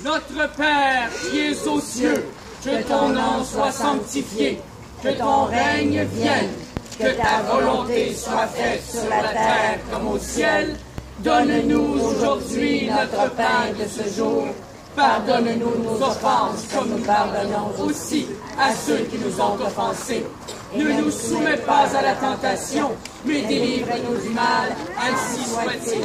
Notre Père qui es aux cieux, que ton nom soit sanctifié, que ton règne vienne, que ta volonté soit faite sur la terre comme au ciel. Donne-nous aujourd'hui notre pain de ce jour. Pardonne-nous nos offenses comme nous pardonnons aussi à ceux qui nous ont offensés. Ne nous soumets pas à la tentation, mais délivre-nous du mal, ainsi soit-il.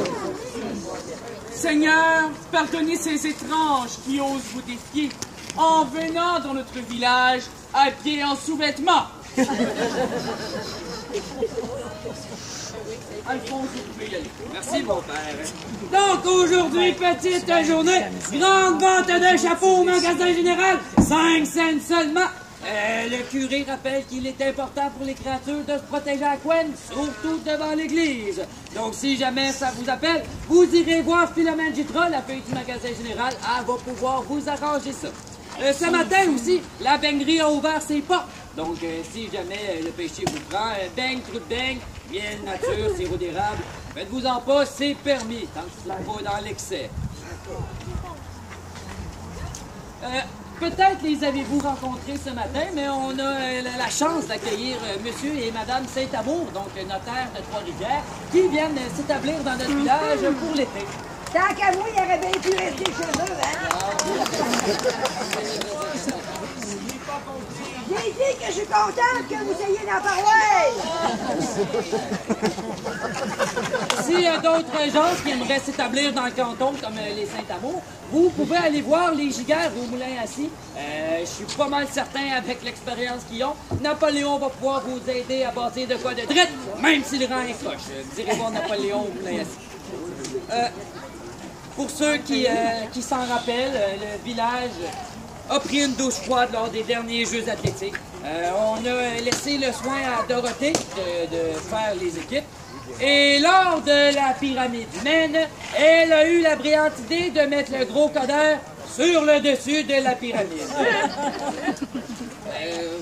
Seigneur, pardonnez ces étranges qui osent vous défier en venant dans notre village habillés en sous-vêtements. Alphonse, vous pouvez y aller. Merci, mon père. Donc, aujourd'hui, petite journée, grande vente de chapeaux au magasin général, 5 cents seulement. Le curé rappelle qu'il est important pour les créatures de se protéger à Quen, surtout devant l'église. Donc, si jamais ça vous appelle, vous irez voir Philomène Gitra, la fille du magasin général. Elle va pouvoir vous arranger ça. Ce matin aussi, la baignerie a ouvert ses portes. Donc, si jamais le péché vous prend, beigne, trou de beigne, miel, nature, sirop d'érable, faites-vous-en pas, c'est permis, tant que ce n'est pas dans l'excès. Peut-être les avez-vous rencontrés ce matin, mais on a la chance d'accueillir Monsieur et Madame Saint-Amour, donc notaire de Trois-Rivières, qui viennent s'établir dans notre village pour l'été. Tant qu'à moi, il aurait bien pu rester chez eux, hein? J'ai dit que je suis contente que vous ayez dans la paroisse! S'il y a d'autres gens qui aimeraient s'établir dans le canton, comme les Saint-Amour, vous pouvez aller voir les giguères au Moulin-Assis. Je suis pas mal certain, avec l'expérience qu'ils ont, Napoléon va pouvoir vous aider à bâtir de quoi de drette, même s'il rend un coche. Vous irez voir Napoléon au Moulin-Assis. Pour ceux qui s'en rappellent, le village a pris une douche froide lors des derniers Jeux athlétiques. On a laissé le soin à Dorothée de faire les équipes. Et lors de la pyramide humaine, elle a eu la brillante idée de mettre le gros codeur sur le dessus de la pyramide.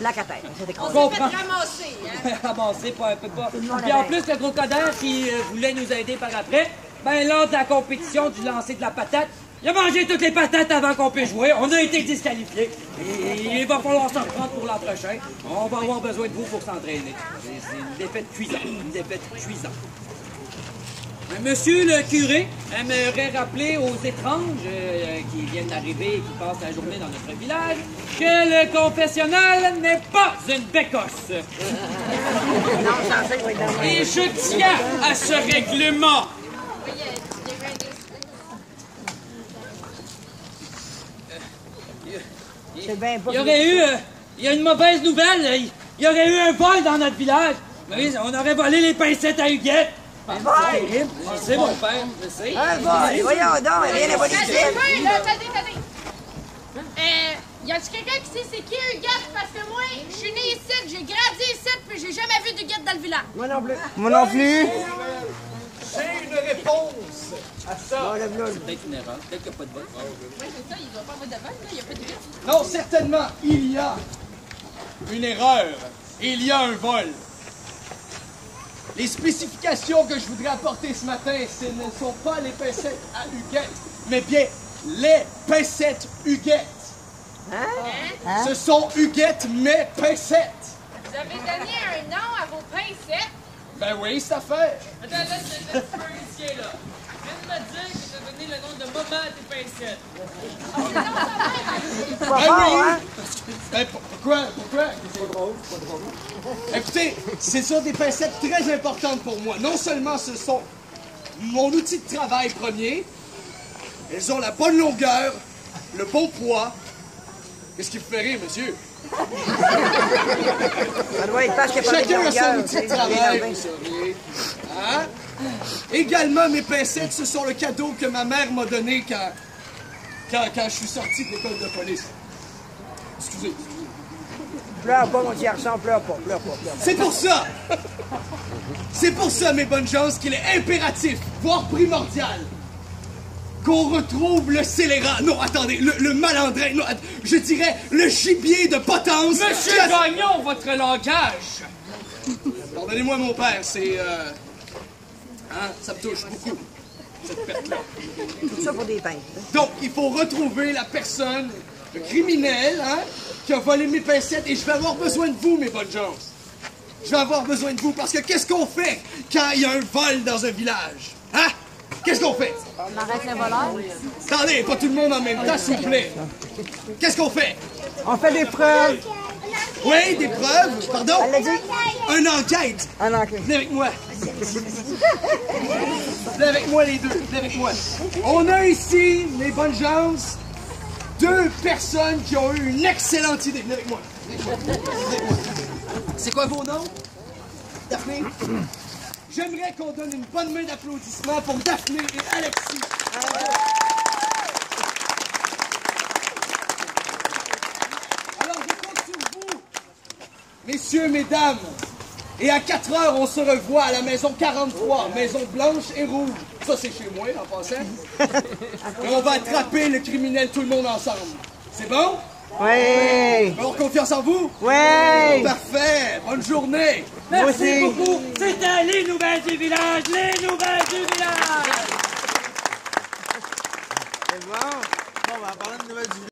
La catère, c'était On s'est fait ramasser, hein? Ramasser, pas un peu pas. Puis en plus, le gros codeur qui voulait nous aider par après, ben lors de la compétition du lancer de la patate, il a mangé toutes les patates avant qu'on puisse jouer. On a été disqualifiés. Et il va falloir s'en prendre pour l'an prochain. On va avoir besoin de vous pour s'entraîner. C'est une défaite cuisante. Une défaite cuisante. Monsieur le curé aimerait rappeler aux étranges qui viennent d'arriver et qui passent la journée dans notre village que le confessionnal n'est pas une bécosse. Et je tiens à ce règlement. Il y a une mauvaise nouvelle. Il y aurait eu un vol dans notre village. Oui, on aurait volé les pincettes à Huguette. Un vol? C'est terrible. Je sais, mon père, je sais. Un vol? Voyons donc, rien à voir ici. Attendez. Y a-t-il quelqu'un qui sait c'est qui Huguette? Parce que moi, je suis née ici, j'ai grandi ici, puis j'ai jamais vu d'Huguette dans le village. Moi non plus. Moi non plus. J'ai une réponse à ça. C'est peut-être une erreur. Peut-être qu'il n'y a pas de vol. Oui, c'est ça, il doit pas avoir de vol, là, il n'y a pas d'Huguette. Non, certainement, il y a une erreur. Il y a un vol. Les spécifications que je voudrais apporter ce matin, ce ne sont pas les pincettes à Huguette, mais bien les pincettes Huguette. Hein? Ce sont Huguette, mes pincettes. Vous avez donné un nom à vos pincettes? Ben oui, c'est à faire. Attends, là, c'est un petit peu risqué, là. Viens de me dire que tu as donné le nom de maman à tes pincettes. Pas fort, hein? Ben, pourquoi? Écoutez, ce sont des pincettes très importantes pour moi. Non seulement ce sont mon outil de travail premier, elles ont la bonne longueur, le bon poids. Qu'est-ce qui vous fait rire, monsieur? Ça doit être parce qu'il n'y a pas de Chacun a son longueur, outil de tu sais, travail, dans le vous savez. Hein? Également, mes pincettes, ce sont le cadeau que ma mère m'a donné quand je suis sorti de l'école de police. Excusez. Pleure pas, mon petit garçon, pleure pas. C'est pour ça! C'est pour ça, mes bonnes gens, qu'il est impératif, voire primordial, qu'on retrouve le scélérat. Non, attendez, le malandrin. Non, je dirais le gibier de potence. Monsieur Gagnon, votre langage! Pardonnez-moi, mon père, c'est... Hein, ça me touche beaucoup. cette perte-là. Tout ça pour des peintres. Donc, il faut retrouver la personne, le criminel, hein, qui a volé mes pincettes, et je vais avoir besoin de vous, mes bonnes gens. Je vais avoir besoin de vous, parce que qu'est-ce qu'on fait quand il y a un vol dans un village? Hein? Qu'est-ce qu'on fait? On arrête le voleur. Attendez, pas tout le monde en même temps, s'il vous plaît. Qu'est-ce qu'on fait? On fait des preuves. Oui, des preuves. Pardon? Elle l'a dit. Une enquête. En anglais. Venez avec moi. Venez avec moi, les deux. Venez avec moi. On a ici, mes bonnes gens, deux personnes qui ont eu une excellente idée. Venez avec moi. Venez avec moi. Venez avec moi. C'est quoi vos noms? Daphné? J'aimerais qu'on donne une bonne main d'applaudissements pour Daphné et Alexis. Alors, je compte sur vous, messieurs, mesdames. Et à 4 heures, on se revoit à la maison 43, maison blanche et rouge. Ça, c'est chez moi, en passant. Et on va attraper le criminel, tout le monde ensemble. C'est bon? Oui. Avoir confiance en vous? Oui. Parfait. Bonne journée. Merci beaucoup. C'était les nouvelles du village, les nouvelles du village.